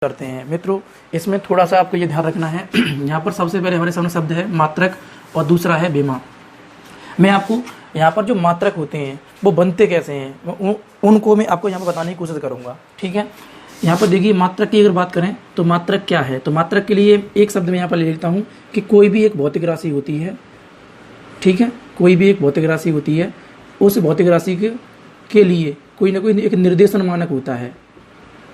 करते हैं मित्रों। इसमें थोड़ा सा आपको ये ध्यान रखना है यहाँ पर सबसे पहले हमारे सामने शब्द है मात्रक और दूसरा है बेमा। मैं आपको यहाँ पर जो मात्रक होते हैं वो बनते कैसे हैं उनको मैं आपको यहाँ पर बताने की कोशिश करूँगा, ठीक है। यहाँ पर देखिए मात्रक की अगर बात करें तो मात्रक क्या है, तो मात्रक के लिए एक शब्द मैं यहाँ पर ले लेता हूँ कि कोई भी एक भौतिक राशि होती है, ठीक है। कोई भी एक भौतिक राशि होती है, उस भौतिक राशि के लिए कोई ना कोई एक निर्देशन मानक होता है,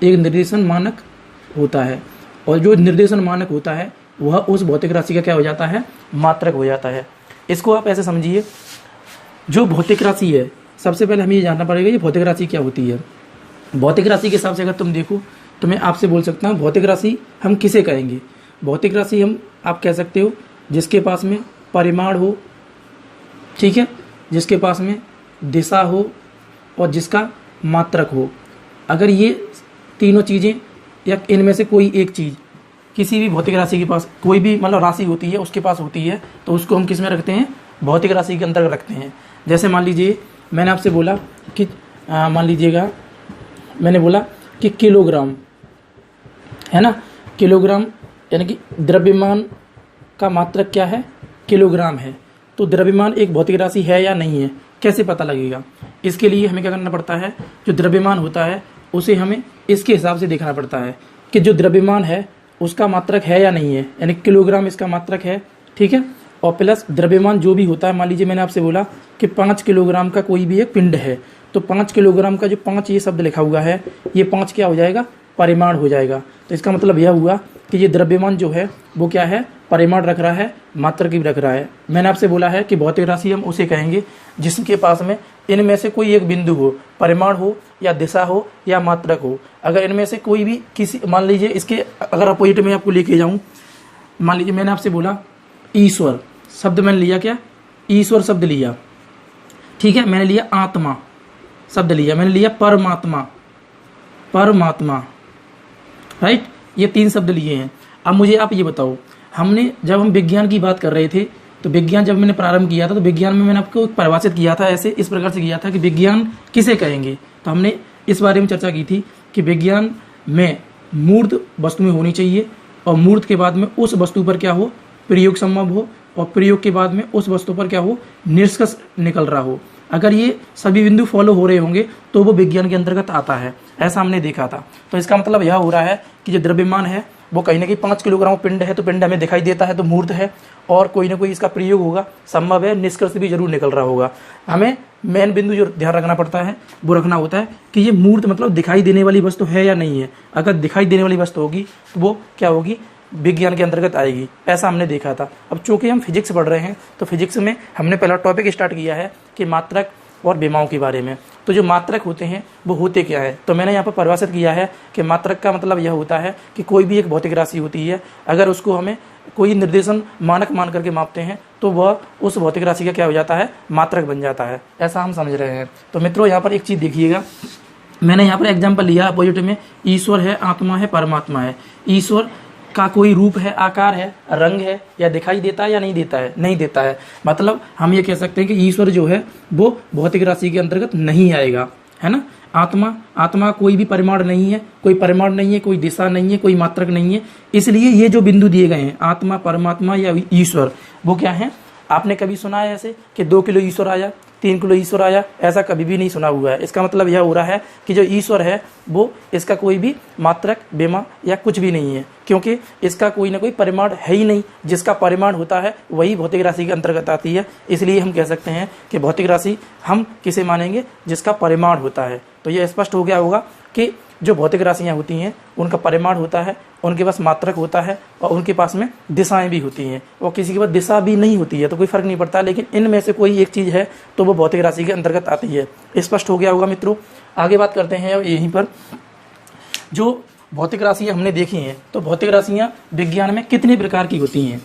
एक निर्देशन मानक होता है, और जो निर्देशन मानक होता है वह उस भौतिक राशि का क्या हो जाता है, मात्रक हो जाता है। इसको आप ऐसे समझिए, जो भौतिक राशि है, सबसे पहले हमें ये जानना पड़ेगा ये भौतिक राशि क्या होती है। भौतिक राशि के हिसाब से अगर तुम देखो तो मैं आपसे बोल सकता हूँ भौतिक राशि हम किसे कहेंगे। भौतिक राशि हम आप कह सकते हो जिसके पास में परिमाण हो, ठीक है, जिसके पास में दिशा हो और जिसका मात्रक हो। अगर ये तीनों चीज़ें या इनमें से कोई एक चीज़ किसी भी भौतिक राशि के पास, कोई भी मतलब राशि होती है उसके पास होती है, तो उसको हम किस में रखते हैं, भौतिक राशि के अंतर्गत रखते हैं। जैसे मान लीजिए मैंने आपसे बोला कि मान लीजिएगा मैंने बोला कि किलोग्राम है ना, किलोग्राम यानी कि द्रव्यमान का मात्रक क्या है, किलोग्राम है। तो द्रव्यमान एक भौतिक राशि है या नहीं है, कैसे पता लगेगा। इसके लिए हमें क्या करना पड़ता है, जो द्रव्यमान होता है उसे हमें इसके हिसाब से देखना पड़ता है कि जो द्रव्यमान है उसका मात्रक है या नहीं है, यानी किलोग्राम इसका मात्रक है, ठीक है। और प्लस द्रव्यमान जो भी होता है, मान लीजिए मैंने आपसे बोला कि 5 किलोग्राम का कोई भी एक पिंड है, तो 5 किलोग्राम का जो 5 ये शब्द लिखा हुआ है, ये 5 क्या हो जाएगा, परिमाण हो जाएगा। तो इसका मतलब यह हुआ कि ये द्रव्यमान जो है वो क्या है, परिमाण रख रहा है, मात्रक भी रख रहा है। मैंने आपसे बोला है कि भौतिक राशि हम उसे कहेंगे जिसके पास में इनमें से कोई एक बिंदु हो, परिमाण हो या दिशा हो या मात्रक हो। अगर इनमें से कोई भी किसी, मान लीजिए इसके अगर अपोजिट में आपको लेके जाऊं, मान लीजिए मैंने आपसे बोला ईश्वर शब्द मैंने लिया, क्या, ईश्वर शब्द लिया, ठीक है। मैंने लिया आत्मा शब्द लिया, मैंने लिया परमात्मा, परमात्मा, राइट, ये 3 शब्द लिए हैं। अब मुझे आप ये बताओ, हमने जब हम विज्ञान की बात कर रहे थे, तो विज्ञान जब मैंने प्रारंभ किया था तो विज्ञान में मैंने आपको परिभाषित किया था, ऐसे इस प्रकार से किया था कि विज्ञान किसे कहेंगे। तो हमने इस बारे में चर्चा की थी कि विज्ञान में मूर्त वस्तुएं होनी चाहिए, और मूर्त के बाद में उस वस्तु पर क्या हो, प्रयोग संभव हो, और प्रयोग के बाद में उस वस्तु पर क्या हो, निष्कर्ष निकल रहा हो। अगर ये सभी बिंदु फॉलो हो रहे होंगे तो वो विज्ञान के अंतर्गत आता है, ऐसा हमने देखा था। तो इसका मतलब यह हो रहा है कि जो द्रव्यमान है वो कहीं ना कहीं 5 किलोग्राम पिंड है, तो पिंड हमें दिखाई देता है तो मूर्त है, और कोई ना कोई इसका प्रयोग होगा, संभव है, निष्कर्ष भी जरूर निकल रहा होगा। हमें मेन बिंदु जो ध्यान रखना पड़ता है वो रखना होता है कि ये मूर्त मतलब दिखाई देने वाली वस्तु है या नहीं है। अगर दिखाई देने वाली वस्तु होगी तो वो क्या होगी, विज्ञान के अंतर्गत आएगी, ऐसा हमने देखा था। अब चूंकि हम फिजिक्स पढ़ रहे हैं तो फिजिक्स में हमने पहला टॉपिक स्टार्ट किया है कि मात्रक और बेमाओं के बारे में। तो जो मात्रक होते हैं वो होते क्या है, तो मैंने यहाँ पर परिभाषित किया है कि मात्रक का मतलब यह होता है कि कोई भी एक भौतिक राशि होती है, अगर उसको हमें कोई निर्देशन मानक मान करके मापते हैं तो वह उस भौतिक राशि का क्या हो जाता है, मात्रक बन जाता है, ऐसा हम समझ रहे हैं। तो मित्रों यहाँ पर एक चीज़ देखिएगा, मैंने यहाँ पर एग्जाम्पल लिया अपोजिट में, ईश्वर है, आत्मा है, परमात्मा है। ईश्वर का कोई रूप है, आकार है, रंग है, या दिखाई देता है या नहीं देता है, नहीं देता है। मतलब हम ये कह सकते हैं कि ईश्वर जो है वो भौतिक राशि के अंतर्गत नहीं आएगा, है ना। आत्मा कोई भी परिमाण नहीं है, कोई परिमाण नहीं है, कोई दिशा नहीं है, कोई मात्रक नहीं है। इसलिए ये जो बिंदु दिए गए हैं, आत्मा, परमात्मा या ईश्वर, वो क्या है। आपने कभी सुना है ऐसे कि 2 किलो ईश्वर आया, 3 किलो ईश्वर आया, ऐसा कभी भी नहीं सुना हुआ है। इसका मतलब यह हो रहा है कि जो ईश्वर है वो इसका कोई भी मात्रक, बेमा या कुछ भी नहीं है, क्योंकि इसका कोई ना कोई परिमाण है ही नहीं। जिसका परिमाण होता है वही भौतिक राशि के अंतर्गत आती है। इसलिए हम कह सकते हैं कि भौतिक राशि हम किसे मानेंगे, जिसका परिमाण होता है। तो यह स्पष्ट हो गया होगा कि जो भौतिक राशियाँ होती हैं उनका परिमाण होता है, उनके पास मात्रक होता है, और उनके पास में दिशाएं भी होती हैं, और किसी के पास दिशा भी नहीं होती है तो कोई फर्क नहीं पड़ता, लेकिन इनमें से कोई एक चीज़ है तो वो भौतिक राशि के अंतर्गत आती है। स्पष्ट हो गया होगा मित्रों। आगे बात करते हैं यहीं पर, जो भौतिक राशियाँ हमने देखी हैं, तो भौतिक राशियाँ विज्ञान में कितने प्रकार की होती हैं,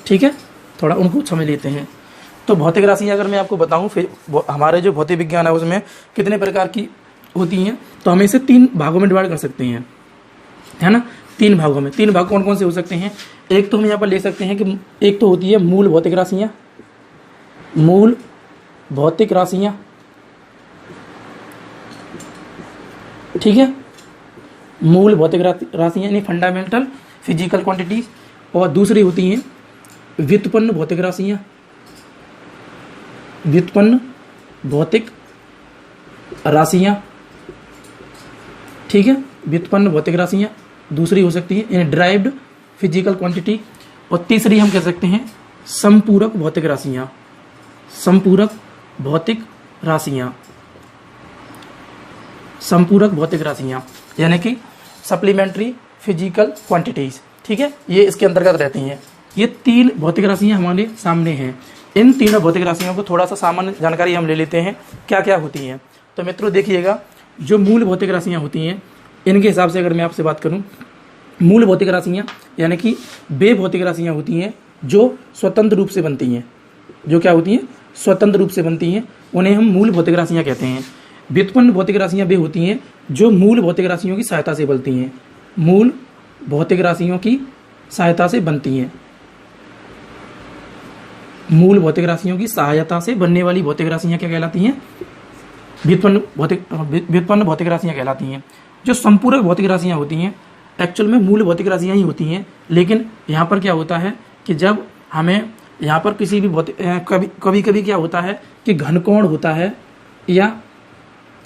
ठीक है, थोड़ा उनको समझ लेते हैं। तो भौतिक राशियाँ अगर मैं आपको बताऊँ, फिर हमारे जो भौतिक विज्ञान है उसमें कितने प्रकार की होती हैं, तो हम इसे 3 भागों में डिवाइड कर सकते हैं, है ना। 3 भागों में, 3 भाग कौन कौन से हो सकते हैं। एक तो हम यहाँ पर ले सकते हैं कि एक तो होती है मूल भौतिक राशियाँ, मूल भौतिक राशियाँ, ठीक है। मूल भौतिक राशियाँ यानी फंडामेंटल फिजिकल क्वांटिटीज, और दूसरी होती हैं व्युत्पन्न भौतिक राशियाँ, व्युत्पन्न भौतिक राशियाँ, ठीक है, व्युत्पन्न भौतिक राशियाँ दूसरी हो सकती है यानी ड्राइव्ड फिजिकल क्वांटिटी, और तीसरी हम कह सकते हैं संपूरक भौतिक राशियाँ, संपूरक भौतिक राशियाँ, संपूरक भौतिक राशियाँ यानी कि सप्लीमेंट्री फिजिकल क्वांटिटीज, ठीक है, ये इसके अंतर्गत रहती हैं। ये तीन भौतिक राशियाँ हमारे सामने हैं। इन तीनों भौतिक राशियों को थोड़ा सा सामान्य जानकारी हम ले लेते हैं क्या क्या होती हैं। तो मित्रों देखिएगा, जो मूल भौतिक राशियाँ होती हैं इनके हिसाब से अगर मैं आपसे बात करूं, मूल भौतिक राशियाँ यानी कि वे भौतिक राशियाँ होती हैं जो स्वतंत्र रूप से बनती हैं, जो क्या होती हैं, स्वतंत्र रूप से बनती हैं, उन्हें हम मूल भौतिक राशियाँ कहते हैं। व्युत्पन्न भौतिक राशियाँ वे होती हैं जो मूल भौतिक राशियों की सहायता से बनती हैं, मूल भौतिक राशियों की सहायता से बनती हैं, मूल भौतिक राशियों की सहायता से बनने वाली भौतिक राशियाँ क्या कहलाती हैं, व्युत्पन्न भौतिक राशियाँ कहलाती हैं। जो संपूरक भौतिक राशियाँ होती हैं एक्चुअल में मूल भौतिक राशियाँ ही होती हैं, लेकिन यहाँ पर क्या होता है कि जब हमें यहाँ पर किसी भी भौतिक कभी कभी क्या होता है कि घनकोण होता है या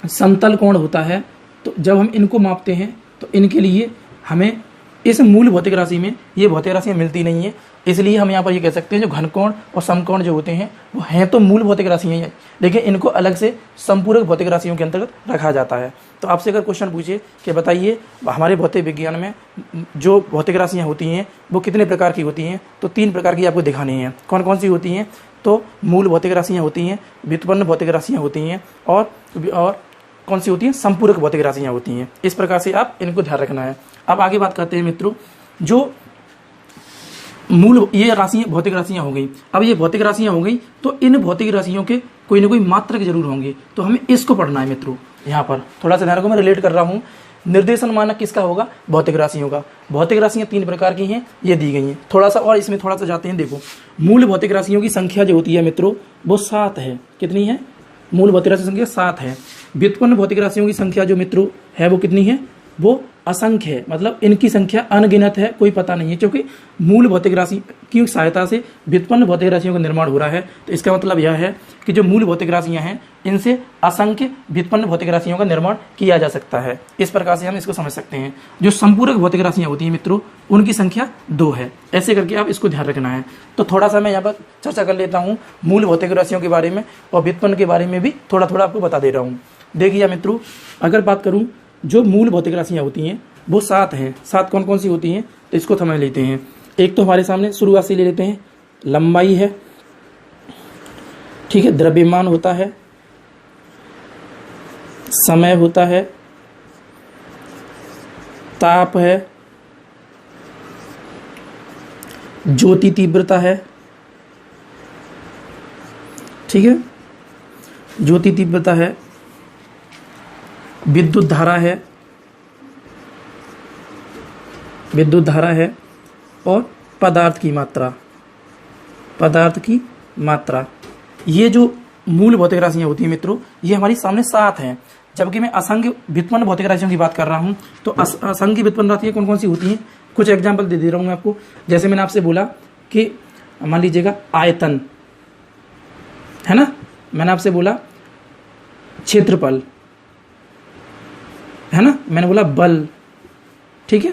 समतल कोण होता है, तो जब हम इनको मापते हैं तो इनके लिए हमें इस मूल भौतिक राशि में ये भौतिक राशियाँ मिलती नहीं है, इसलिए हम यहाँ पर ये कह सकते हैं जो घनकोण और समकोण जो होते हैं वो हैं तो मूल भौतिक राशियाँ हैं, लेकिन इनको अलग से संपूरक भौतिक राशियों के अंतर्गत रखा जाता है। तो आपसे अगर क्वेश्चन पूछे कि बताइए हमारे भौतिक विज्ञान में जो भौतिक राशियाँ होती हैं वो कितने प्रकार की होती हैं, तो 3 प्रकार की आपको दिखानी है। कौन कौन सी होती हैं, तो मूल भौतिक राशियाँ होती हैं, व्युत्पन्न भौतिक राशियाँ होती हैं, और कौन सी होती हैं, संपूरक भौतिक राशियाँ होती हैं। इस प्रकार से आप इनको ध्यान रखना है। अब आगे बात करते हैं मित्रों, जो मूल ये राशियाँ भौतिक राशियाँ हो गई। अब ये भौतिक राशियाँ हो गई तो इन भौतिक राशियों के कोई ना कोई मात्रक जरूर होंगे, तो हमें इसको पढ़ना है मित्रों। यहाँ पर थोड़ा सा ध्यान रखो, मैं रिलेट कर रहा हूँ। निर्देशन मानक किसका होगा, भौतिक राशियों का। भौतिक राशियाँ 3 प्रकार की हैं, ये दी गई हैं। थोड़ा सा और इसमें थोड़ा सा जाते हैं। देखो, मूल भौतिक राशियों की संख्या जो होती है मित्रों वो 7 है। कितनी है, मूल भौतिक राशि संख्या 7 है। व्युत्पन्न भौतिक राशियों की संख्या जो मित्रों है वो कितनी है, वो असंख्य है, मतलब इनकी संख्या अनगिनत है, कोई पता नहीं है, क्योंकि मूल भौतिक राशि की सहायता से व्युत्पन्न भौतिक राशियों का निर्माण हो रहा है। तो इसका मतलब यह है कि जो मूल भौतिक राशियां हैं इनसे असंख्य व्युत्पन्न भौतिक राशियों का निर्माण किया जा सकता है। इस प्रकार से हम इसको समझ सकते हैं। जो संपूरक भौतिक राशियां होती हैं मित्रों उनकी संख्या 2 है। ऐसे करके आप इसको ध्यान रखना है। तो थोड़ा सा मैं यहाँ पर चर्चा कर लेता हूँ मूल भौतिक राशियों के बारे में, और व्युत्पन्न के बारे में भी थोड़ा थोड़ा आपको बता दे रहा हूँ। देखिए मित्रों, अगर बात करूँ जो मूल भौतिक राशियाँ होती हैं वो 7 हैं। 7 कौन कौन सी होती हैं, तो इसको समझ लेते हैं। एक तो हमारे सामने शुरुआत से ले लेते हैं, लंबाई है, ठीक है, द्रव्यमान होता है, समय होता है, ताप है, ज्योति तीव्रता है, ठीक है, ज्योति तीव्रता है, विद्युत धारा है, विद्युत धारा है, और पदार्थ की मात्रा, पदार्थ की मात्रा। ये जो मूल भौतिक राशियाँ होती हैं मित्रों ये हमारी सामने 7 हैं। जबकि मैं असंख्य व्युत्पन्न भौतिक राशियों की बात कर रहा हूँ, तो असंख्य व्युत्पन्न राशियाँ कौन कौन सी होती हैं, कुछ एग्जाम्पल दे रहा हूँ मैं आपको। जैसे मैंने आपसे बोला कि मान लीजिएगा आयतन है ना, मैंने आपसे बोला क्षेत्रफल है ना, मैंने बोला बल, ठीक है,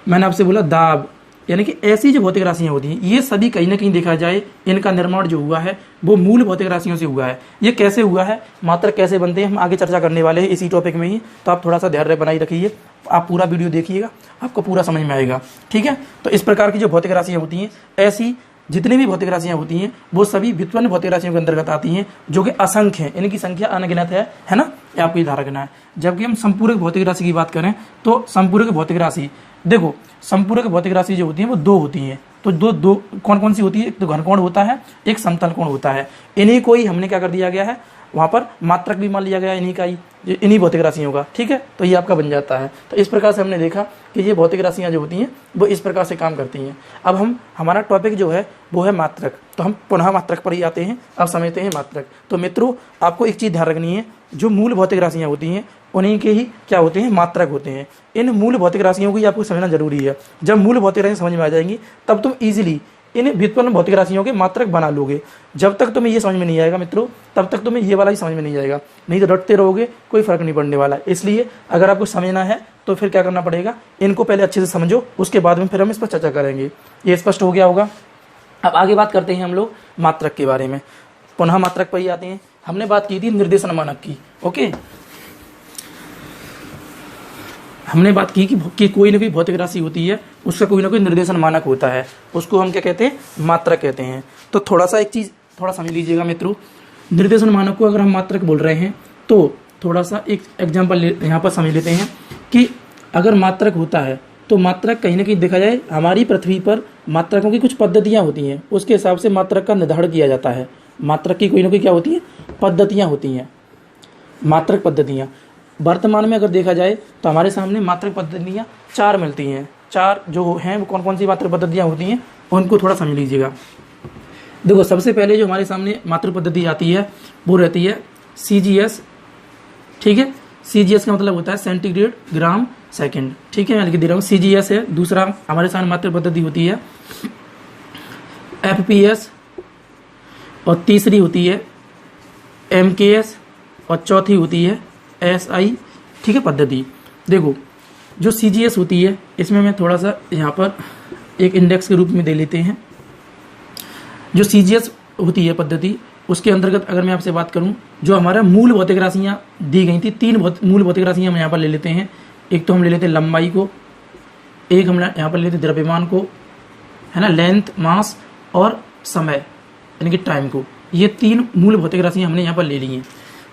मैंने आपसे बोला दाब। यानी कि ऐसी जो भौतिक राशियाँ होती हैं ये सभी कहीं ना कहीं देखा जाए इनका निर्माण जो हुआ है वो मूल भौतिक राशियों से हुआ है। ये कैसे हुआ है, मात्रक कैसे बनते हैं, हम आगे चर्चा करने वाले हैं इसी टॉपिक में ही। तो आप थोड़ा सा धैर्य बनाए रखिए, आप पूरा वीडियो देखिएगा, आपको पूरा समझ में आएगा, ठीक है। तो इस प्रकार की जो भौतिक राशियाँ होती हैं, ऐसी जितनी भी भौतिक राशियाँ होती हैं वो सभी व्युत्पन्न भौतिक राशियों के अंतर्गत आती हैं, जो कि असंख्य हैं, इनकी संख्या अनगिनत है ना, ये आपको ध्यान रखना है। जबकि हम संपूरक भौतिक राशि की बात करें तो संपूरक भौतिक राशि, देखो संपूरक भौतिक राशि जो होती है वो 2 होती हैं। तो दो कौन कौन सी होती है, एक तो घनकोण होता है, एक समतल कोण होता है। इन्हीं को ही हमने क्या कर दिया गया है, वहाँ पर मात्रक भी मान लिया गया इन्हीं का ही, इन्हीं भौतिक राशियों का, ठीक है। तो ये आपका बन जाता है। तो इस प्रकार से हमने देखा कि ये भौतिक राशियाँ जो होती हैं वो इस प्रकार से काम करती हैं। अब हमारा टॉपिक जो है वो है मात्रक, तो हम पुनः मात्रक पर ही आते हैं। अब समझते हैं मात्रक। तो मित्रों आपको एक चीज़ ध्यान रखनी है, जो मूल भौतिक राशियाँ होती हैं उन्हीं के ही क्या होते हैं, मात्रक होते हैं। इन मूल भौतिक राशियों को आपको समझना जरूरी है। जब मूल भौतिक राशियाँ समझ में आ जाएंगी तब तुम इजीली इन व्युत्पन्न भौतिक राशियों के मात्रक बना लोगे। जब तक तुम्हें ये समझ में नहीं आएगा मित्रों, तब तक तुम्हें ये वाला ही समझ में नहीं आएगा, नहीं तो रटते रहोगे, कोई फर्क नहीं पड़ने वाला। इसलिए अगर आपको समझना है तो फिर क्या करना पड़ेगा, इनको पहले अच्छे से समझो, उसके बाद में फिर हम इस पर चर्चा करेंगे। ये स्पष्ट हो गया होगा। अब आगे बात करते हैं हम लोग मात्रक के बारे में। पुनः मात्रक पर ही आते हैं। हमने बात की थी निर्देशन मानक की। ओके, हमने बात की कि कोई ना कोई भौतिक राशि होती है, उसका कोई ना कोई निर्देशन मानक होता है, उसको हम क्या कहते हैं, मात्रक कहते हैं। तो थोड़ा सा एक चीज़ थोड़ा समझ लीजिएगा मित्रों, निर्देशन मानक को अगर हम मात्रक बोल रहे हैं तो थोड़ा सा एक एग्जाम्पल यहाँ पर समझ लेते हैं कि अगर मात्रक होता है तो मात्रक कहीं ना कहीं देखा जाए, हमारी पृथ्वी पर मात्रकों की कुछ पद्धतियाँ होती हैं, उसके हिसाब से मात्रक का निर्धारण किया जाता है। मात्रक की कोई ना कोई क्या होती है, पद्धतियाँ होती हैं, मात्रक पद्धतियाँ। वर्तमान में अगर देखा जाए तो हमारे सामने मात्रक पद्धतियाँ 4 मिलती हैं। 4 जो हैं वो कौन कौन सी मात्रक पद्धतियाँ होती हैं, उनको थोड़ा समझ लीजिएगा। देखो, सबसे पहले जो हमारे सामने मात्रक पद्धति आती है वो रहती है CGS। ठीक है, CGS का मतलब होता है सेंटीग्रेड ग्राम सेकंड। ठीक है, मैं लिख दे रहा हूँ, CGS है। दूसरा हमारे सामने मात्रक पद्धति होती है FPS, और तीसरी होती है MKS, और चौथी होती है SI। ठीक है, पद्धति। देखो, जो CGS होती है इसमें मैं थोड़ा सा यहाँ पर एक इंडेक्स के रूप में दे लेते हैं। जो CGS होती है पद्धति, उसके अंतर्गत अगर मैं आपसे बात करूं, जो हमारा मूल भौतिक राशियाँ दी गई थी, 3 मूल भौतिक राशियाँ हम यहाँ पर ले लेते हैं। एक तो हम ले लेते हैं लंबाई को, एक हम यहाँ पर ले लेते हैं द्रव्यमान को, है ना, लेंथ, मास और समय यानी कि टाइम को। ये 3 मूल भौतिक राशियाँ हमने यहाँ पर ले ली हैं।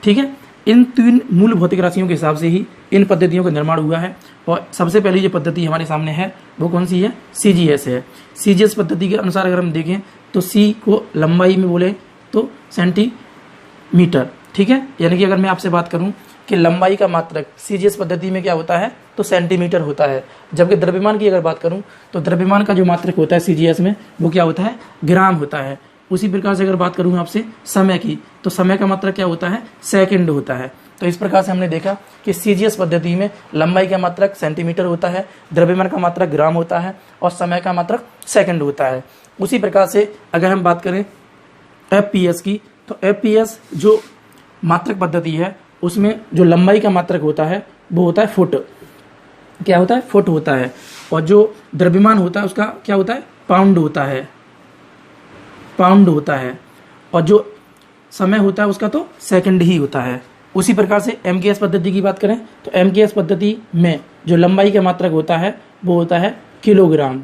ठीक है, इन 3 मूल भौतिक राशियों के हिसाब से ही इन पद्धतियों का निर्माण हुआ है। और सबसे पहली जो पद्धति हमारे सामने है वो कौन सी है, CGS है। CGS पद्धति के अनुसार अगर हम देखें तो C को लंबाई में बोले तो सेंटीमीटर। ठीक है, यानी कि अगर मैं आपसे बात करूं कि लंबाई का मात्रक CGS पद्धति में क्या होता है, तो सेंटीमीटर होता है। जबकि द्रव्यमान की अगर बात करूं तो द्रव्यमान का जो मात्रक होता है CGS में वो क्या होता है, ग्राम होता है। उसी प्रकार से अगर बात करूं आपसे समय की, तो समय का मात्रक क्या होता है, सेकंड होता है। तो इस प्रकार से हमने देखा कि CGS पद्धति में लंबाई का मात्रक सेंटीमीटर होता है, द्रव्यमान का मात्रक ग्राम होता है, और समय का मात्रक सेकंड होता है। उसी प्रकार से अगर हम बात करें FPS की, तो FPS जो मात्रक पद्धति है उसमें जो लंबाई का मात्रक होता है वो होता है फुट। क्या होता है, फुट होता है। और जो द्रव्यमान होता है उसका क्या होता है, पाउंड होता है, पाउंड होता है। और जो समय होता है उसका तो सेकंड ही होता है। उसी प्रकार से MKS पद्धति की बात करें तो MKS पद्धति में जो लंबाई का मात्रक होता है वो होता है किलोग्राम।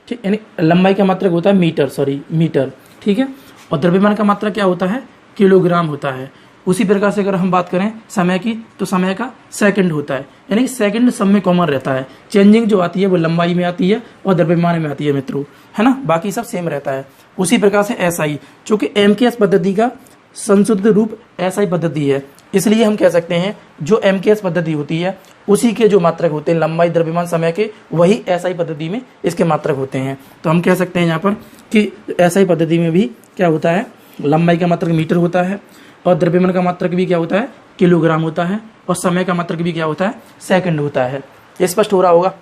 ठीक, यानी लंबाई का मात्रक होता है मीटर। ठीक है, और द्रव्यमान का मात्रक क्या होता है, किलोग्राम होता है। उसी प्रकार से अगर हम बात करें समय की, तो समय का सेकंड होता है, यानी कि सेकंड सब में कॉमन रहता है। चेंजिंग जो आती है वो लंबाई में आती है और द्रव्यमान में आती है मित्रों, है ना, बाकी सब सेम रहता है। उसी प्रकार से SI, चूंकि MKS पद्धति का संशोधित रूप SI पद्धति है, इसलिए हम कह सकते हैं जो MKS पद्धति होती है उसी के जो मात्रक होते हैं लंबाई, द्रव्यमान, समय के, वही SI पद्धति में इसके मात्रक होते हैं। तो हम कह सकते हैं यहाँ पर कि SI पद्धति में भी क्या होता है, लंबाई का मात्रक मीटर होता है, और द्रव्यमान का मात्रक भी क्या होता है, किलोग्राम होता है, और समय का मात्रक भी क्या होता है, सेकंड होता है। ये स्पष्ट हो रहा होगा।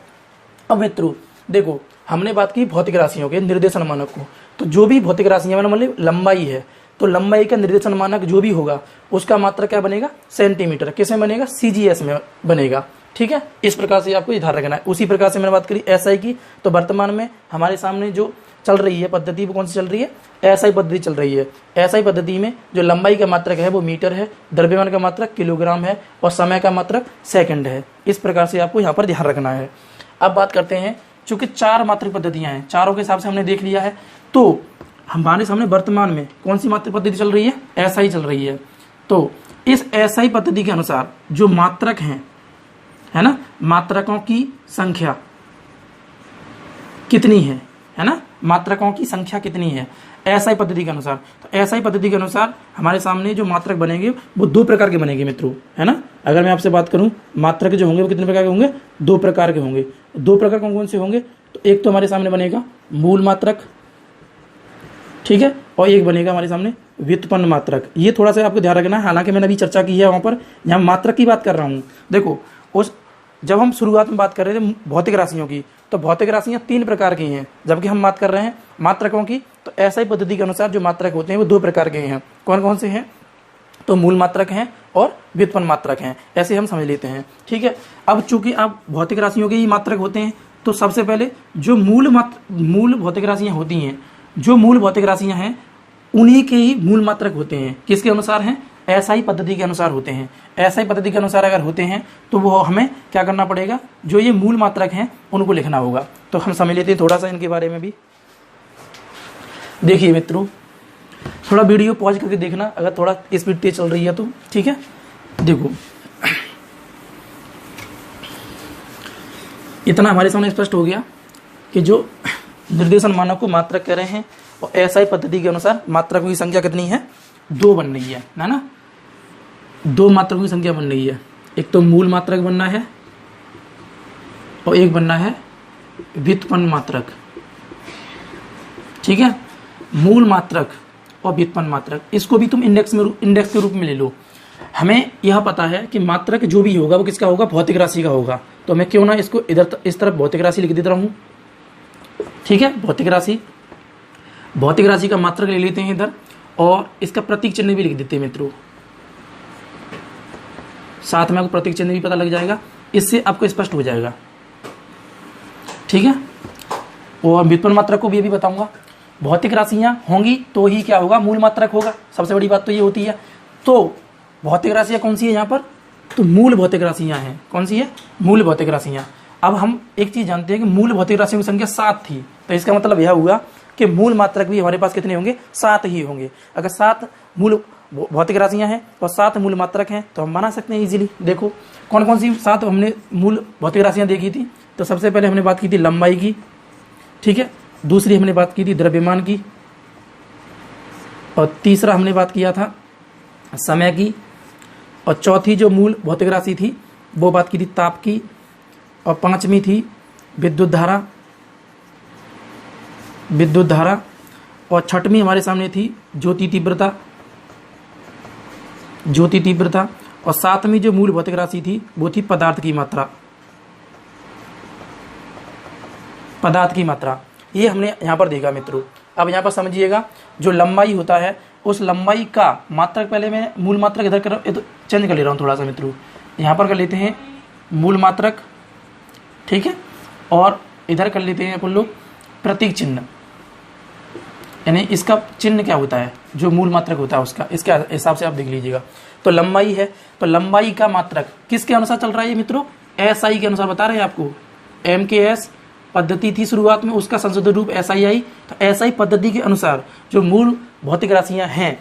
अब मित्रों देखो, हमने बात की भौतिक राशियों के निर्देशन मानक को, तो जो भी भौतिक राशियां मतलब लंबाई है, तो लंबाई का निर्देशन मानक जो भी होगा उसका मात्रक क्या बनेगा, सेंटीमीटर। किसमें बनेगा, CGS में बनेगा। ठीक है, इस प्रकार से आपको ध्यान रखना है। उसी प्रकार से मैंने बात करी SI की, तो वर्तमान में हमारे सामने जो चल रही है पद्धति वो कौन सी चल रही है, SI पद्धति चल रही है। SI पद्धति में जो लंबाई का मात्रक है वो मीटर है, द्रव्यमान का मात्रक किलोग्राम है, और समय का मात्रक सेकंड है। इस प्रकार से आपको यहाँ पर ध्यान रखना है। अब बात करते हैं, चूंकि 4 मात्रक पद्धतियां हैं, चारों के हिसाब से हमने देख लिया है, तो हमारे सामने वर्तमान में कौन सी मात्रक पद्धति चल रही है, SI चल रही है। तो इस SI पद्धति के अनुसार जो मात्रक हैं, है ना, मात्रकों की संख्या कितनी है ना, मात्रकों की संख्या कितनी है SI पद्धति के अनुसार। तो SI पद्धति के अनुसार हमारे सामने जो मात्रक बनेंगे वो 2 प्रकार के बनेंगे मित्रों, है ना। अगर मैं आपसे बात करूं मात्रक जो होंगे वो कितने प्रकार के होंगे, 2 प्रकार के होंगे। 2 प्रकार कौन कौन से होंगे, तो एक तो हमारे सामने बनेगा मूल मात्रक, ठीक है, और एक बनेगा हमारे सामने व्युत्पन्न मात्रक। ये थोड़ा सा आपको ध्यान रखना है, हालांकि मैंने अभी चर्चा की है वहाँ पर, यहाँ मात्रक की बात कर रहा हूँ। देखो उस जब हम शुरुआत में बात कर रहे थे भौतिक राशियों की, तो भौतिक राशियाँ 3 प्रकार की हैं, जबकि हम बात कर रहे हैं मात्रकों की, तो SI पद्धति के अनुसार जो मात्रक होते हैं वो 2 प्रकार के हैं। कौन कौन से हैं? तो मूल मात्रक हैं और व्युत्पन्न मात्रक हैं, ऐसे हम समझ लेते हैं। ठीक है, अब चूंकि आप भौतिक राशियों के ही मात्रक होते हैं, तो सबसे पहले जो मूल भौतिक राशियाँ होती हैं, जो मूल भौतिक राशियाँ हैं उन्हीं के ही मूल मात्रक होते हैं। किसके अनुसार हैं? SI पद्धति के अनुसार होते हैं। SI पद्धति के अनुसार अगर होते हैं तो वो हमें क्या करना पड़ेगा, जो ये मूल मात्रक हैं उनको लिखना होगा। तो हम समझ लेते हैं थोड़ा सा इनके बारे में भी। देखिए मित्रों, थोड़ा वीडियो पॉज करके देखना अगर थोड़ा स्पीड तेज चल रही है तो। ठीक है, देखो इतना हमारे सामने स्पष्ट हो गया कि जो निर्देशन मानक को मात्रक कह रहे हैं और SI पद्धति के अनुसार मात्रकों की संख्या कितनी है? 2 बन रही है ना। 2 मात्रकों की संख्या बन रही है, एक तो मूल मात्रक बनना है और एक बनना है व्युत्पन्न मात्रक। ठीक है, मूल मात्रक और व्युत्पन्न मात्रक, इसको भी तुम इंडेक्स के रूप में ले लो। हमें यह पता है कि मात्रक जो भी होगा वो किसका होगा? भौतिक राशि का होगा। तो मैं क्यों ना इसको इधर इस तरफ भौतिक राशि लिख देता हूँ। ठीक है, भौतिक राशि का मात्रक ले लेते हैं इधर, और इसका प्रतीक चिन्ह भी लिख देते हैं मित्रों। साथ में आपको प्रतीक चिन्ह भी पता लग जाएगा, इससे आपको स्पष्ट हो जाएगा। ठीक है, और व्युत्पन्न मात्रक को भी अभी बताऊंगा। भौतिक राशियां होंगी तो ही क्या होगा? मूल मात्रक होगा। सबसे बड़ी बात तो ये होती है। तो भौतिक राशियां कौन सी है यहाँ पर? तो मूल भौतिक राशियां हैं। कौन सी है? मूल भौतिक राशियां। अब हम एक चीज जानते हैं कि मूल भौतिक राशियों की संख्या 7 थी, तो इसका मतलब यह हुआ कि मूल मात्रक भी हमारे पास कितने होंगे? 7 ही होंगे। अगर 7 मूल भौतिक राशियां हैं और 7 मूल मात्रक हैं तो हम बना सकते हैं इजीली। देखो कौन कौन सी 7 हमने मूल भौतिक राशियां देखी थी। तो सबसे पहले हमने बात की थी लंबाई की। ठीक है, दूसरी हमने बात की थी द्रव्यमान की, और तीसरा हमने बात किया था समय की, और चौथी जो मूल भौतिक राशि थी वो बात की थी ताप की, और 5वीं थी विद्युत धारा, और 6वीं हमारे सामने थी ज्योति तीव्रता, और 7वीं जो मूल भौतिक राशि थी वो थी पदार्थ की मात्रा। ये हमने यहाँ पर देखा मित्रों। अब यहाँ पर समझिएगा, जो लंबाई होता है उस लंबाई का मात्रक, पहले मैं मूल मात्रक इधर कर चेंज कर ले रहा हूँ थोड़ा सा मित्रों। यहाँ पर कर लेते हैं मूल मात्रक। ठीक है, और इधर कर लेते हैं अपन लोग प्रतीक चिन्ह, यानी इसका चिन्ह क्या होता है, जो मूल मात्रक होता है उसका, इसके हिसाब से आप देख लीजिएगा। तो लंबाई है, तो लंबाई का मात्रक किसके अनुसार चल रहा है ये मित्रों? SI के अनुसार बता रहे हैं आपको। MKS पद्धति थी शुरुआत में, उसका संशोधित रूप SI आई। तो SI पद्धति के अनुसार जो मूल भौतिक राशियां हैं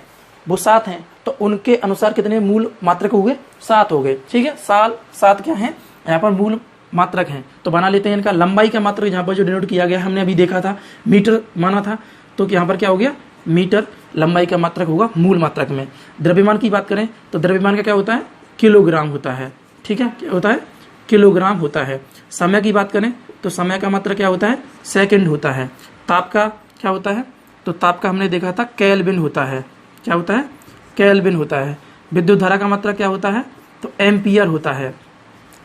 वो 7 हैं, तो उनके अनुसार कितने मूल मात्रक हुए? 7 हो गए। ठीक है, 7 क्या है यहाँ पर? मूल मात्रक हैं। तो बना लेते हैं इनका लंबाई का मात्रक। यहाँ पर जो डिनोट किया गया हमने अभी देखा था, मीटर माना था, तो यहाँ पर क्या हो गया? मीटर लंबाई का मात्रक होगा मूल मात्रक में। द्रव्यमान की बात करें तो द्रव्यमान का क्या होता है? किलोग्राम होता है। ठीक है, क्या होता है? किलोग्राम होता है। समय की बात करें तो समय का मात्रक क्या होता है? सेकंड होता है। ताप का क्या होता है? तो ताप का हमने देखा था केल्विन होता है। क्या होता है? केल्विन होता है। विद्युत धारा का मात्रक क्या होता है? तो एम्पियर होता है।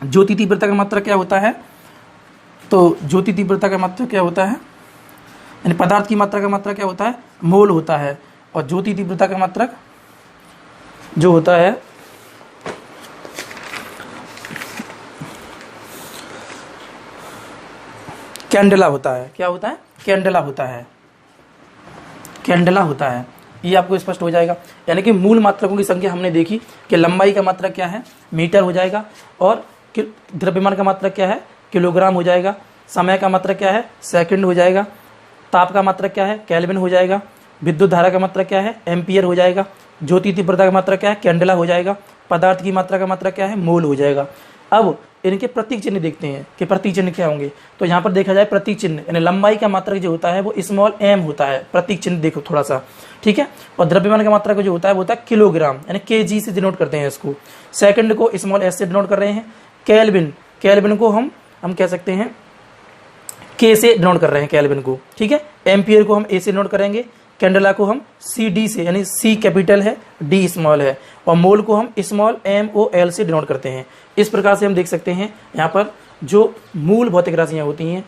ज्योति तीव्रता का मात्रक क्या होता है? तो ज्योति तीव्रता का मात्रक क्या होता है? यानी पदार्थ की मात्रा का मात्रक क्या होता है? मोल होता है। और ज्योति तीव्रता का मात्रक जो होता है कैंडेला होता है। क्या होता है? कैंडेला होता है। कैंडेला होता है। ये आपको स्पष्ट हो जाएगा। यानी कि मूल मात्रकों की संख्या हमने देखी कि लंबाई का मात्रक क्या है? मीटर हो जाएगा, और द्रव्यमान का मात्रक क्या है? किलोग्राम हो जाएगा। समय का मात्रक क्या है? सेकंड हो जाएगा। ताप का मात्रक क्या है? केल्विन हो जाएगा। विद्युत धारा का मात्रक क्या है? एम्पियर हो जाएगा। ज्योति तीव्रता का मात्रक क्या है? कैंडेला हो जाएगा। पदार्थ की मात्रा का मात्रक क्या है? मोल हो जाएगा। अब इनके प्रतीक चिन्ह देखते हैं कि प्रतीक चिन्ह क्या होंगे। तो यहाँ पर देखा जाए प्रतीक चिन्ह, यानी लंबाई का मात्रक जो होता है वो स्मॉल m होता है। प्रतीक चिन्ह देखो थोड़ा सा, ठीक है। और द्रव्यमान का मात्रक जो होता है वो होता है किलोग्राम, यानी kg से डिनोट करते हैं इसको। सेकंड को स्मॉल s से डिनोट कर रहे हैं। केल्विन, केल्विन को हम कह सकते हैं K से डिनोट कर रहे हैं केल्विन को, ठीक है। एम्पियर को हम A से डिनोट करेंगे, कैंडेला को हम CD से, यानी C कैपिटल है, D स्मॉल है, और मोल को हम स्मॉल MOL से डिनोट करते हैं। इस प्रकार से हम देख सकते हैं यहाँ पर जो मूल भौतिक राशियाँ होती हैं,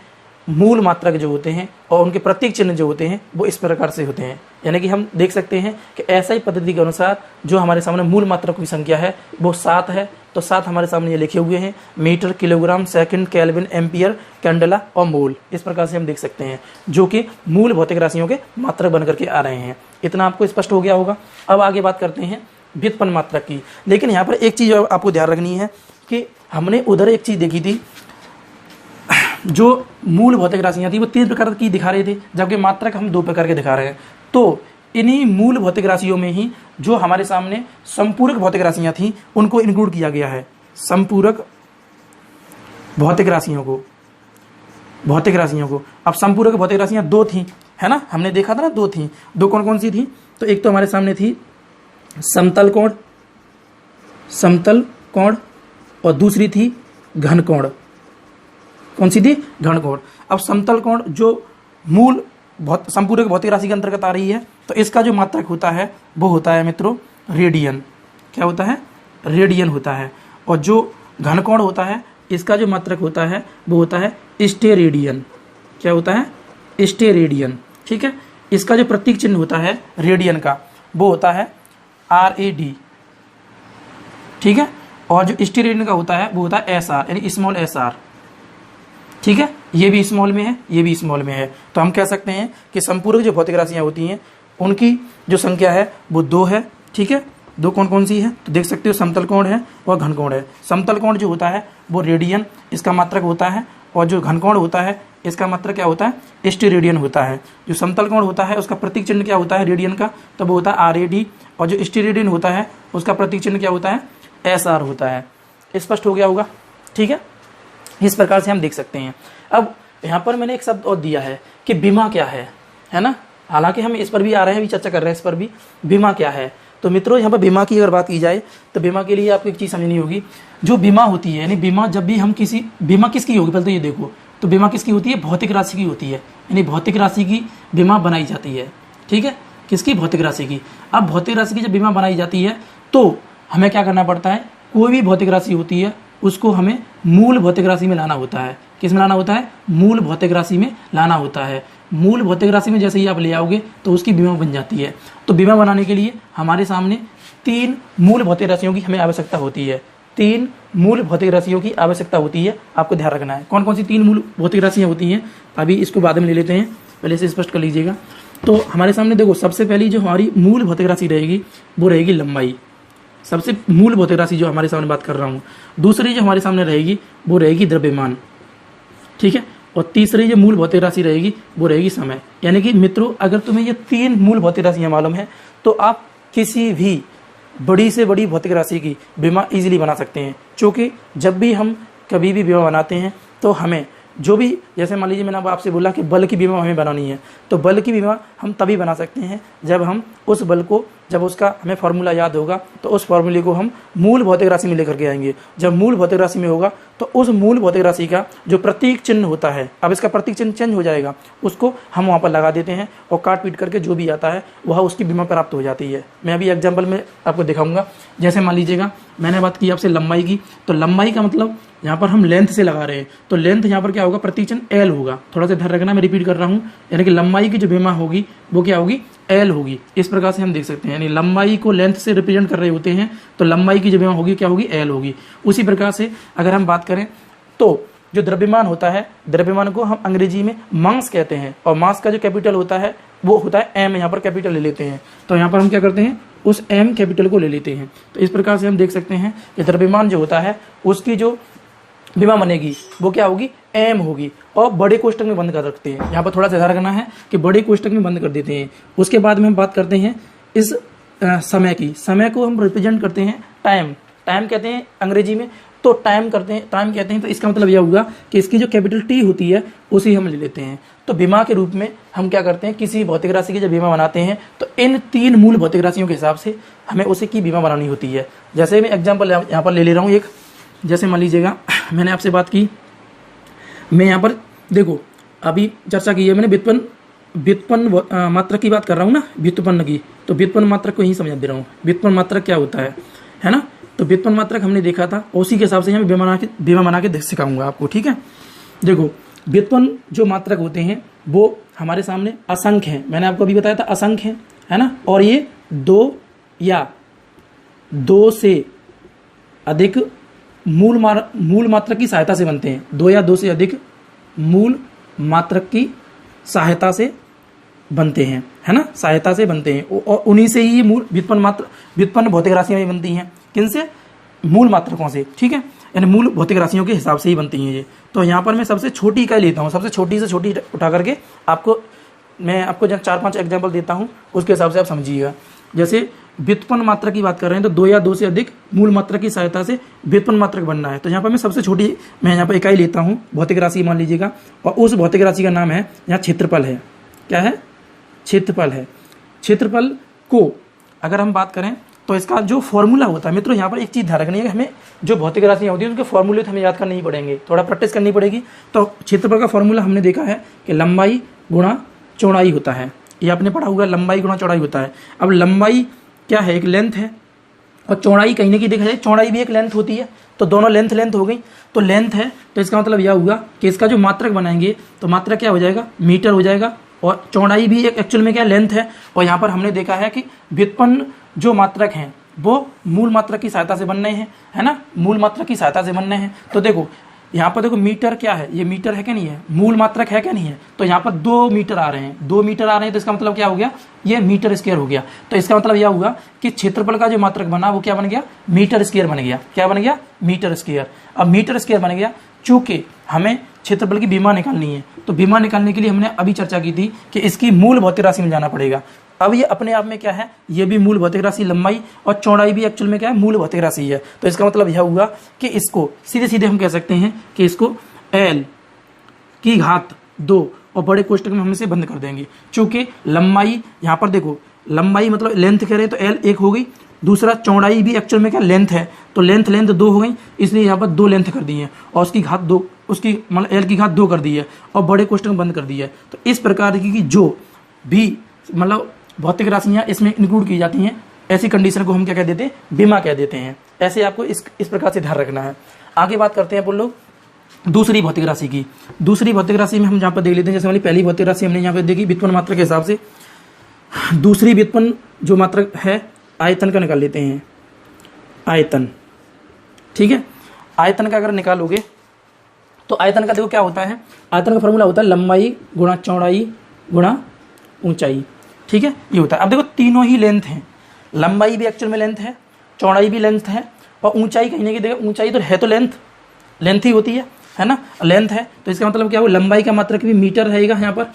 मूल मात्रक जो होते हैं और उनके प्रतीक चिन्ह जो होते हैं वो इस प्रकार से होते हैं। यानी कि हम देख सकते हैं कि ऐसा ही पद्धति के अनुसार जो हमारे सामने मूल मात्रक की संख्या है वो 7 है, तो 7 हमारे सामने ये लिखे हुए हैं, metre, kilogram, second, kelvin, ampere, candela और मोल। इस प्रकार से हम देख सकते हैं जो कि मूल भौतिक राशियों के मात्रक बन करके आ रहे हैं। इतना आपको स्पष्ट हो गया होगा। अब आगे बात करते हैं व्युत्पन्न मात्रक की। लेकिन यहाँ पर एक चीज़ आपको ध्यान रखनी है कि हमने उधर एक चीज़ देखी थी, जो मूल भौतिक राशियाँ थी वो 3 प्रकार की दिखा रहे थे, जबकि मात्रक हम 2 प्रकार के दिखा रहे हैं। तो इन्हीं मूल भौतिक राशियों में ही जो हमारे सामने संपूरक भौतिक राशियाँ थी उनको इंक्लूड किया गया है। संपूरक भौतिक राशियों को अब संपूरक भौतिक राशियाँ 2 थी, है ना, हमने देखा था ना 2 थी। 2 कौन कौन सी थी? तो एक तो हमारे सामने थी समतल कोण और दूसरी थी घन कोण। कौन सी थी? घन कोण। अब समतल कोण जो मूल संपूरक भौतिक राशि के अंतर्गत आ रही है, तो इसका जो मात्रक होता है वो होता है मित्रों रेडियन। क्या होता है? रेडियन होता है। और जो घन कोण होता है इसका जो मात्रक होता है वो होता है स्टेरेडियन। क्या होता है? स्टेरेडियन। ठीक है। इसका जो प्रतीक चिन्ह होता है रेडियन का वो होता है RAD। ठीक है। और जो स्टेरेडियन का होता है वो होता है SR, यानी स्मॉल SR। ठीक है। ये भी स्मॉल में है, ये भी स्मॉल में है। तो हम कह सकते हैं कि संपूरक जो भौतिक राशियाँ होती हैं उनकी जो संख्या है वो 2 है। ठीक है। 2 कौन कौन सी है? तो देख सकते हो समतल कोण है और घन कोण है। समतल कोण जो होता है वो रेडियन इसका मात्रक होता है, और जो घन कोण होता है इसका मात्रक क्या होता है? स्टेरेडियन होता है। जो समतल कोण होता है उसका प्रतीक चिन्ह क्या होता है रेडियन का? तो वो होता है RAD, और जो स्टेरेडियन होता है उसका प्रतीक चिन्ह क्या होता है? SR होता है। स्पष्ट हो गया होगा। ठीक है। इस प्रकार से हम देख सकते हैं। अब यहाँ पर मैंने एक शब्द और दिया है कि बीमा क्या है ना। हालांकि हम इस पर भी आ रहे हैं, अभी चर्चा कर रहे हैं इस पर भी। बीमा क्या है? तो मित्रों यहाँ पर बीमा की अगर बात की जाए तो बीमा के लिए आपको एक चीज़ समझनी होगी। जो बीमा होती है, यानी बीमा जब भी हम बीमा किसकी होगी पहले तो ये देखो। तो बीमा किसकी होती है? भौतिक राशि की होती है, यानी भौतिक राशि की बीमा बनाई जाती है। ठीक है। किसकी? भौतिक राशि की। अब भौतिक राशि की जब बीमा बनाई जाती है तो हमें क्या करना पड़ता है? कोई भी भौतिक राशि होती है उसको हमें मूल भौतिक राशि में लाना होता है। किस में लाना होता है? मूल भौतिक राशि में लाना होता है। मूल भौतिक राशि में जैसे ही आप ले आओगे तो उसकी बीमा बन जाती है। तो बीमा बनाने के लिए हमारे सामने 3 मूल भौतिक राशियों की हमें आवश्यकता होती है। 3 मूल भौतिक राशियों की आवश्यकता होती है, आपको ध्यान रखना है। कौन कौन सी 3 मूल भौतिक राशियाँ होती हैं? अभी इसको बाद में ले लेते हैं, पहले से स्पष्ट कर लीजिएगा। तो हमारे सामने देखो, सबसे पहली जो हमारी मूल भौतिक राशि रहेगी वो रहेगी लंबाई। सबसे मूल भौतिक राशि जो हमारे सामने बात कर रहा हूँ। दूसरी जो हमारे सामने रहेगी वो रहेगी द्रव्यमान। ठीक है। और तीसरी जो मूल भौतिक राशि रहेगी वो रहेगी समय। यानी कि मित्रों, अगर तुम्हें ये 3 मूल भौतिक राशियाँ मालूम है तो आप किसी भी बड़ी से बड़ी भौतिक राशि की बीमा इजीली बना सकते हैं। क्योंकि जब भी हम कभी भी बीमा बनाते हैं तो हमें जो भी, जैसे मान लीजिए मैंने अब आपसे बोला कि बल की बीमा हमें बनानी है, तो बल की बीमा हम तभी बना सकते हैं जब हम उस बल को, जब उसका हमें फार्मूला याद होगा तो उस फार्मूले को हम मूल भौतिक राशि में लेकर के आएंगे। जब मूल भौतिक राशि में होगा तो उस मूल भौतिक राशि का जो प्रतीक चिन्ह होता है, अब इसका प्रतीक चिन्ह चेंज हो जाएगा, उसको हम वहाँ पर लगा देते हैं और काट पीट करके जो भी आता है वह उसकी बीमा प्राप्त हो जाती है। मैं अभी एग्जाम्पल में आपको दिखाऊंगा। जैसे मान लीजिएगा मैंने बात की आपसे लंबाई की, तो लंबाई का मतलब यहाँ पर हम लेंथ से लगा रहे हैं, तो लेंथ यहाँ पर क्या होगा? प्रतीक चिन्ह L होगा। थोड़ा सा ध्यान रखना, मैं रिपीट कर रहा हूँ। यानी कि लंबाई की जो बीमा होगी वो क्या होगी? L होगी। इस प्रकार से हम देख सकते हैं, यानी लंबाई को लेंथ से रिप्रेजेंट कर रहे होते हैं तो लंबाई की जो बीमा होगी क्या होगी? L होगी। उसी प्रकार से अगर हम बात करें तो जो द्रव्यमान होता है, द्रव्यमान को हम अंग्रेजी में मास कहते हैं, और मास का जो कैपिटल होता है वो होता है M। यहाँ पर कैपिटल ले लेते हैं, तो यहाँ पर हम क्या करते हैं? उस M कैपिटल को ले लेते हैं। तो इस प्रकार से हम देख सकते हैं कि द्रव्यमान जो होता है उसकी जो बीमा बनेगी वो क्या होगी? M होगी। और बड़े कोष्टक में बंद कर रखते हैं। यहाँ पर थोड़ा सा ध्यान रखना है कि बड़े कोष्टक में बंद कर देते हैं। उसके बाद में हम बात करते हैं इस समय की। समय को हम रिप्रेजेंट करते हैं टाइम। टाइम कहते हैं अंग्रेजी में, तो टाइम कहते हैं। तो इसका मतलब यह होगा कि इसकी जो कैपिटल T होती है उसी हम ले लेते हैं। तो बीमा के रूप में हम क्या करते हैं? किसी भौतिक राशि की जब बीमा बनाते हैं तो इन 3 मूल भौतिक राशियों के हिसाब से हमें उसी की बीमा बनानी होती है। जैसे मैं एग्जाम्पल यहाँ पर ले रहा हूँ एक। जैसे मान लीजिएगा मैंने आपसे बात की, मैं यहाँ पर देखो अभी चर्चा की है मैंने व्युत्पन्न व्युत्पन्न मात्रक की बात कर रहा हूँ ना, व्युत्पन्न की, तो व्युत्पन्न मात्रक को यही समझा दे रहा हूँ। व्युत्पन्न मात्रक क्या होता है ना। तो व्युत्पन्न मात्रक हमने देखा था, उसी के हिसाब से यहाँ बेमा बना के सिखाऊंगा आपको, ठीक है। देखो व्युत्पन्न जो मात्रक होते हैं वो हमारे सामने असंख्य हैं, मैंने आपको अभी बताया था असंख्य हैं, है ना। और ये दो या दो से अधिक मूल मात्रक की सहायता से बनते हैं। दो या दो से अधिक मूल मात्रक की सहायता से बनते हैं, है ना, सहायता से बनते हैं। और उन्हीं से ही मूल व्युत्पन्न भौतिक राशियां भी बनती हैं। किनसे? मूल मात्रकों से, ठीक है, यानी मूल भौतिक राशियों के हिसाब से ही बनती हैं ये। तो यहाँ पर मैं सबसे छोटी इकाई लेता हूँ, सबसे छोटी से छोटी उठा करके मैं आपको जब 4-5 एग्जाम्पल देता हूँ, उसके हिसाब से आप समझिएगा। जैसे व्युत्पन्न मात्रक की बात कर रहे हैं तो दो या दो से अधिक मूल मात्रक की सहायता से व्युत्पन्न मात्रक बनना है। तो यहाँ पर मैं सबसे छोटी यहाँ पर इकाई लेता हूँ, भौतिक राशि मान लीजिएगा, और उस भौतिक राशि का नाम है यहाँ क्षेत्रफल है। क्या है? क्षेत्रफल है। क्षेत्रफल को अगर हम बात करें तो इसका जो फॉर्मूला होता है, मित्रों यहाँ पर एक चीज़ ध्यान रखनी है कि हमें जो भौतिक राशियाँ होती हैं उनके फॉर्मूले तो हमें याद करने ही पड़ेंगे, थोड़ा प्रैक्टिस करनी पड़ेगी। तो क्षेत्रफल का फॉर्मूला हमने देखा है कि लंबाई गुणा चौड़ाई होता है, ये आपने पढ़ा होगा, लंबाई गुणा चौड़ाई होता है। अब लंबाई क्या है? एक लेंथ है, और चौड़ाई कहीं ना कहीं देखा जाए चौड़ाई भी एक लेंथ होती है, तो दोनों लेंथ हो गई। तो लेंथ है तो इसका मतलब यह हुआ कि इसका जो मात्रक बनाएंगे तो मात्रक क्या हो जाएगा? मीटर हो जाएगा। और चौड़ाई भी एक एक्चुअल में क्या लेंथ है। और यहाँ पर हमने देखा है कि व्युत्पन्न जो मात्रक हैं वो मूल मात्रक की सहायता से बनने हैं, है ना, मूल मात्रक की सहायता से बनने हैं। तो देखो यहाँ पर देखो मीटर क्या है? ये मीटर है क्या नहीं है? मूल मात्रक है क्या नहीं है? तो यहाँ पर 2 मीटर आ रहे हैं, 2 मीटर आ रहे हैं, तो इसका मतलब क्या हो गया? ये मीटर स्क्वायर हो गया। तो इसका मतलब यह हुआ कि क्षेत्रफल का जो मात्रक बना वो क्या बन गया? मीटर स्क्वायर बन गया। क्या बन गया? Metre square. अब मीटर स्क्वायर बन गया, चूंकि हमें क्षेत्रफल की बीमा निकालनी है, तो बीमा निकालने के लिए हमने अभी चर्चा की थी कि इसकी मूल भौतिक राशि में जाना पड़ेगा। अब ये अपने आप में क्या है? ये भी मूल भौतिक राशि, लंबाई और चौड़ाई भी एक्चुअल में क्या है? मूल भौतिक राशि है। तो इसका मतलब यह हुआ कि इसको सीधे सीधे हम कह सकते हैं कि इसको L की घात 2 और बड़े कोष्टक में हम इसे बंद कर देंगे। चूंकि लंबाई यहाँ पर देखो, लंबाई मतलब लेंथ कह रहे हैं तो L 1 हो गई, दूसरा चौड़ाई भी एक्चुअल में क्या लेंथ है, तो लेंथ 2 हो गई, इसलिए यहाँ पर 2 लेंथ कर दी है और उसकी घात 2, उसकी मतलब L की घात 2 कर दी है और बड़े कोष्टक में बंद कर दी है। तो इस प्रकार की जो भी मतलब भौतिक राशियाँ इसमें इंक्लूड की जाती हैं, ऐसी कंडीशन को हम क्या कह देते हैं? बीमा कह देते हैं। ऐसे आपको इस प्रकार से ध्यान रखना है। आगे बात करते हैं अपन लोग दूसरी भौतिक राशि की। दूसरी भौतिक राशि में हम यहाँ पर देख लेते हैं, जैसे हमारी पहली भौतिक राशि हमने यहाँ पर देखी व्युत्पन्न मात्रक के हिसाब से। दूसरी व्युत्पन्न जो मात्रक है आयतन का निकाल लेते हैं। आयतन, ठीक है, आयतन का अगर निकालोगे तो आयतन का देखो क्या होता है? आयतन का फॉर्मूला होता है लंबाई गुणा चौड़ाई गुणा ऊंचाई, ठीक है, ये होता है। अब देखो तीनों ही लेंथ हैं, लंबाई भी एक्चुअल में लेंथ है, चौड़ाई भी लेंथ है, और ऊंचाई कहीं ना कहीं देखो ऊंचाई तो है, तो लेंथ ही होती है ना, लेंथ है। तो इसका मतलब क्या हुआ? लंबाई का मात्रक भी मीटर रहेगा यहाँ पर,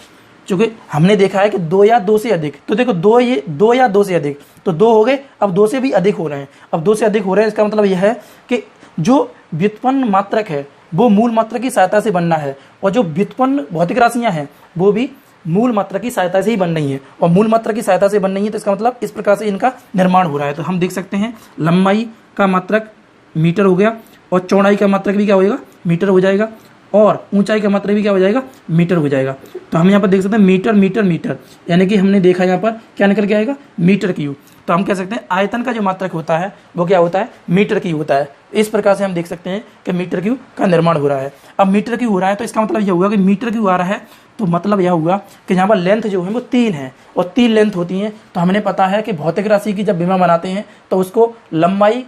चूंकि हमने देखा है कि 2 या 2 से अधिक, तो देखो 2 या 2 से अधिक, तो 2 हो गए, अब 2 से भी अधिक हो रहे हैं, अब 2 से अधिक हो रहे हैं, इसका मतलब यह है कि जो व्युत्पन्न मात्रक है वो मूल मात्रक की सहायता से बनना है, और जो व्युत्पन्न भौतिक राशियां हैं वो भी मूल मात्रक की सहायता से ही बन रही है, और मूल मात्रक की सहायता से बन रही है, तो इसका मतलब इस प्रकार से इनका निर्माण हो रहा है। तो हम देख सकते हैं लंबाई का मात्रक मीटर हो गया, और चौड़ाई का मात्रक भी क्या होगा? मीटर हो जाएगा, और ऊंचाई का मात्रक भी क्या हो जाएगा? मीटर हो जाएगा। तो हम यहाँ पर देख सकते हैं मीटर मीटर मीटर, यानी कि हमने देखा यहाँ पर क्या निकल के आएगा? Metre cube. तो हम कह सकते हैं आयतन का जो मात्रक होता है वो क्या होता है? मीटर क्यूब होता है। इस प्रकार से हम देख सकते हैं कि मीटर क्यूब का निर्माण हो रहा है। अब मीटर क्यूब हो रहा है तो इसका मतलब यह हुआ कि मीटर क्यूब आ रहा है, तो मतलब यह हुआ कि यहाँ पर लेंथ जो है वो 3 है, और 3 लेंथ होती हैं। तो हमने पता है कि भौतिक राशि की जब बीमा बनाते हैं तो उसको लंबाई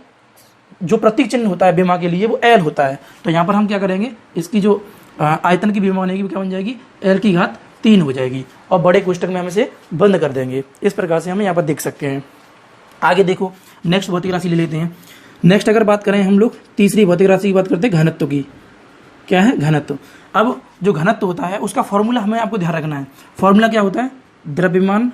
जो प्रतीक चिन्ह होता है बीमा के लिए वो L होता है। तो यहाँ पर हम क्या करेंगे? इसकी जो आयतन की बीमा बनेगी क्या बन जाएगी? L की घात 3 हो जाएगी, और बड़े कोष्टक में हम इसे बंद कर देंगे। इस प्रकार से हम यहाँ पर देख सकते हैं। आगे देखो नेक्स्ट भौतिक राशि ले लेते हैं। नेक्स्ट अगर बात करें हम लोग तीसरी भौतिक राशि की बात करते हैं घनत्व की। क्या है? घनत्व। अब जो घनत्व होता है उसका फॉर्मूला हमें आपको ध्यान रखना है। फॉर्मूला क्या होता है? द्रव्यमान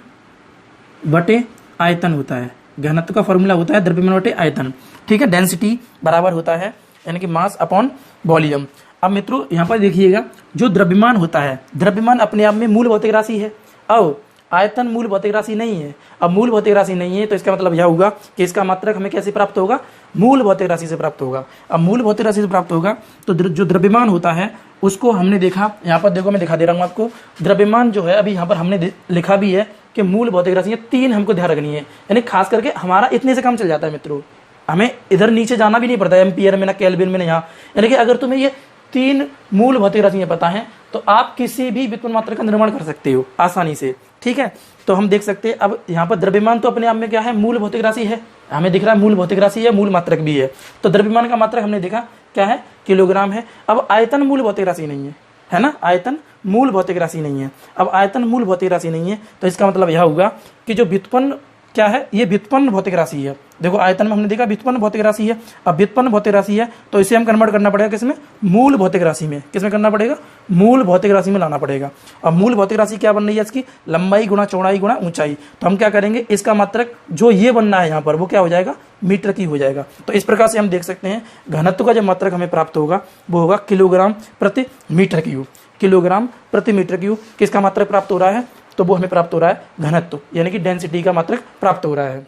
बटे आयतन होता है। घनत्व का फॉर्मूला होता है द्रव्यमान बटे आयतन, ठीक है। डेंसिटी बराबर होता है यानी कि मास अपॉन वॉल्यूम। अब मित्रों यहाँ पर देखिएगा, जो द्रव्यमान होता है, द्रव्यमान अपने आप में मूल भौतिक राशि है। अब आयतन मूल भौतिक राशि नहीं है। अब मूल भौतिक राशि नहीं है तो इसका मतलब यह होगा कि इसका मात्रक हमें कैसे प्राप्त होगा, मूल भौतिक राशि से प्राप्त होगा। अब मूल भौतिक राशि से प्राप्त होगा तो जो द्रव्यमान होता है उसको हमने देखा, यहाँ पर देखो मैं दिखा दे रहा हूँ आपको, द्रव्यमान जो है अभी यहाँ पर हमने लिखा भी है कि मूल भौतिक राशि 3 हमको ध्यान रखनी है, यानी खास करके हमारा इतने से काम चल जाता है मित्रों, हमें इधर नीचे जाना भी नहीं पड़ता है, एम्पियर में ना केल्विन में ना यहाँ। यानी कि अगर तुम्हें ये 3 मूल भौतिक राशियां पता हैं तो आप किसी भी व्युत्पन्न मात्रा का निर्माण कर सकते हो आसानी से। ठीक है, तो हम देख सकते हैं अब यहाँ पर द्रव्यमान तो अपने आप में क्या है, मूल भौतिक राशि है, हमें दिख रहा है मूल भौतिक राशि है, मूल मात्रक भी है। तो द्रव्यमान का मात्रक हमने देखा क्या है, किलोग्राम है। अब आयतन मूल भौतिक राशि नहीं है ना, आयतन मूल भौतिक राशि नहीं है। अब आयतन मूल भौतिक राशि नहीं है तो इसका मतलब यह होगा कि जो व्युत्पन्न क्या है, ये व्युत्पन्न भौतिक राशि है। देखो आयतन में हमने देखा व्युत्पन्न भौतिक राशि है। अब व्युत्पन्न भौतिक राशि है तो इसे हम कन्वर्ट करना पड़ेगा किसमें, मूल भौतिक राशि में। किसमें करना पड़ेगा, मूल भौतिक राशि में लाना पड़ेगा। अब मूल भौतिक राशि क्या बन रही है, इसकी लंबाई गुणा चौड़ाई गुणा ऊंचाई। तो हम क्या करेंगे, इसका मात्रक जो ये बनना है यहाँ पर वो क्या हो जाएगा, मीटर की हो जाएगा। तो इस प्रकार से हम देख सकते हैं घनत्व का जो मात्रक हमें प्राप्त होगा वो होगा किलोग्राम प्रति मीटर क्यूब। किलोग्राम प्रति मीटर क्यूब किसका मात्रक प्राप्त हो रहा है, तो वो हमें प्राप्त हो रहा है घनत्व, यानी कि डेंसिटी का मात्रक प्राप्त हो रहा है।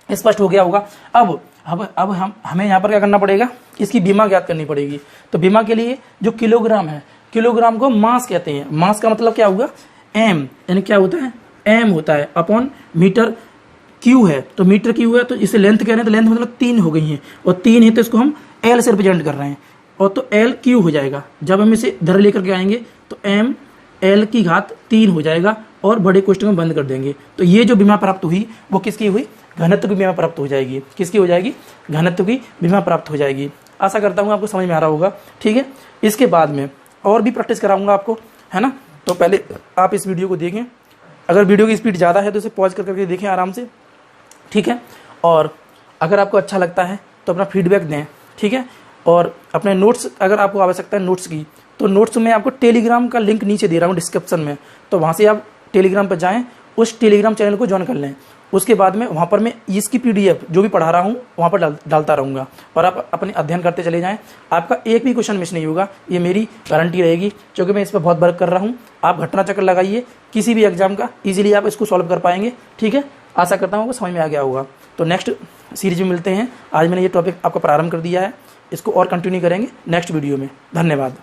स्पष्ट हो गया होगा। अब हमें यहाँ पर क्या करना पड़ेगा, इसकी बीमा ज्ञात करनी पड़ेगी। तो बीमा के लिए जो किलोग्राम है, किलोग्राम को मास कहते हैं। मास का मतलब क्या होगा, एम, यानी क्या होता है, एम होता है अपॉन मीटर क्यू है। तो मीटर क्यू है तो इसे लेंथ कह रहे हैं, तो लेंथ मतलब 3 हो गई है, और 3 है तो इसको हम एल से रिप्रेजेंट कर रहे हैं, और तो एल क्यू हो जाएगा। जब हम इसे इधर लेकर के आएंगे तो एम एल की घात 3 हो जाएगा और बड़े कोष्ठक में बंद कर देंगे। तो ये जो बीमा प्राप्त हुई वो किसकी हुई, घनत्व की बीमा प्राप्त हो जाएगी। किसकी हो जाएगी, घनत्व की बीमा प्राप्त हो जाएगी। आशा करता हूँ आपको समझ में आ रहा होगा। ठीक है, इसके बाद में और भी प्रैक्टिस कराऊंगा आपको, है ना। तो पहले आप इस वीडियो को देखें, अगर वीडियो की स्पीड ज़्यादा है तो इसे पॉज करके देखें आराम से। ठीक है, और अगर आपको अच्छा लगता है तो अपना फीडबैक दें। ठीक है, और अपने नोट्स, अगर आपको आवश्यकता है नोट्स की, तो नोट्स में आपको टेलीग्राम का लिंक नीचे दे रहा हूँ डिस्क्रिप्शन में, तो वहाँ से आप टेलीग्राम पर जाएं, उस टेलीग्राम चैनल को ज्वाइन कर लें। उसके बाद में वहाँ पर मैं इसकी PDF जो भी पढ़ा रहा हूँ वहाँ पर डालता रहूँगा, और आप अपने अध्ययन करते चले जाएं। आपका एक भी क्वेश्चन मिस नहीं होगा, ये मेरी गारंटी रहेगी, क्योंकि मैं इस पर बहुत वर्क कर रहा हूँ। आप घटना चक्र लगाइए किसी भी एग्जाम का, ईजिली आप इसको सॉल्व कर पाएंगे। ठीक है, आशा करता हूँ आपको समझ में आ गया होगा। तो नेक्स्ट सीरीज में मिलते हैं। आज मैंने ये टॉपिक आपका प्रारंभ कर दिया है, इसको और कंटिन्यू करेंगे नेक्स्ट वीडियो में। धन्यवाद।